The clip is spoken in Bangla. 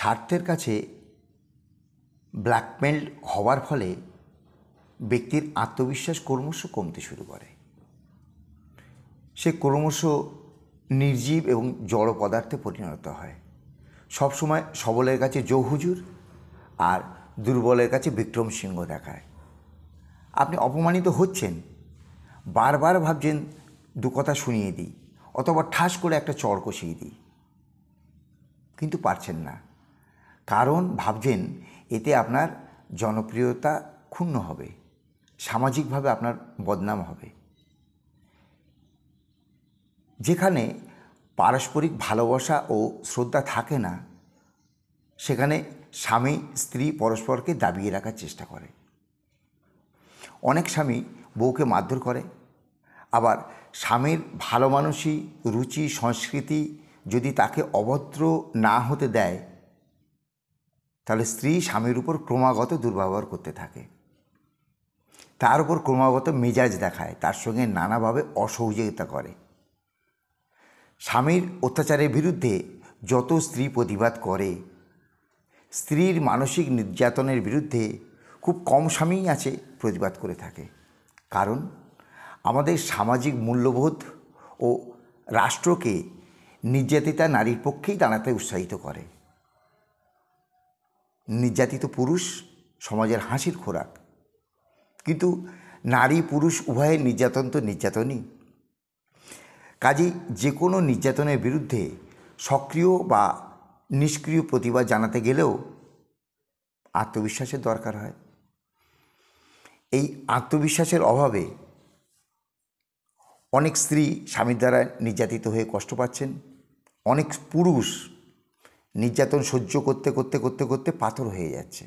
স্বার্থের কাছে ব্ল্যাকমেল হওয়ার ফলে ব্যক্তির আত্মবিশ্বাস ক্রমশ কমতে শুরু করে। সে ক্রমশ নির্জীব এবং জড় পদার্থে পরিণত হয়। সবসময় সবলের কাছে জো হুজুর আর দুর্বলের কাছে বিক্রম সিংহ দেখায়। আপনি অপমানিত হচ্ছেন, বারবার ভাবছেন দু কথা শুনিয়ে দিই অথবা ঠাস করে একটা চড় কষিয়ে দিই, কিন্তু পারছেন না। কারণ ভাবছেন এতে আপনার জনপ্রিয়তা ক্ষুণ্ণ হবে, সামাজিকভাবে আপনার বদনাম হবে। যেখানে পারস্পরিক ভালোবাসা ও শ্রদ্ধা থাকে না, সেখানে স্বামী স্ত্রী পরস্পরকে দাবিয়ে রাখার চেষ্টা করে। অনেক স্বামী বউকে মারধর করে। আবার স্বামীর ভালো মানসী রুচি সংস্কৃতি যদি তাকে অভদ্র না হতে দেয়, তাহলে স্ত্রী স্বামীর উপর ক্রমাগত দুর্ব্যবহার করতে থাকে, তার উপর ক্রমাগত মেজাজ দেখায়, তার সঙ্গে নানাভাবে অসহযোগিতা করে। স্বামীর অত্যাচারের বিরুদ্ধে যত স্ত্রী প্রতিবাদ করে, স্ত্রীর মানসিক নির্যাতনের বিরুদ্ধে খুব কম স্বামীই আছে প্রতিবাদ করে থাকে। কারণ আমাদের সামাজিক মূল্যবোধ ও রাষ্ট্রকে নির্যাতিতা নারীর পক্ষেই দাঁড়াতে উৎসাহিত করে। নির্যাতিত পুরুষ সমাজের হাসির খোরাক, কিন্তু নারী পুরুষ উভয়ের নির্যাতন তো নির্যাতনই। কাজেই যে কোনো নির্যাতনের বিরুদ্ধে সক্রিয় বা নিষ্ক্রিয় প্রতিবাদ জানাতে গেলেও আত্মবিশ্বাসের দরকার হয়। এই আত্মবিশ্বাসের অভাবে অনেক স্ত্রী স্বামীর দ্বারা নির্যাতিত হয়ে কষ্ট পাচ্ছেন। অনেক পুরুষ নির্যাতন সহ্য করতে করতে করতে করতে পাথর হয়ে যাচ্ছে।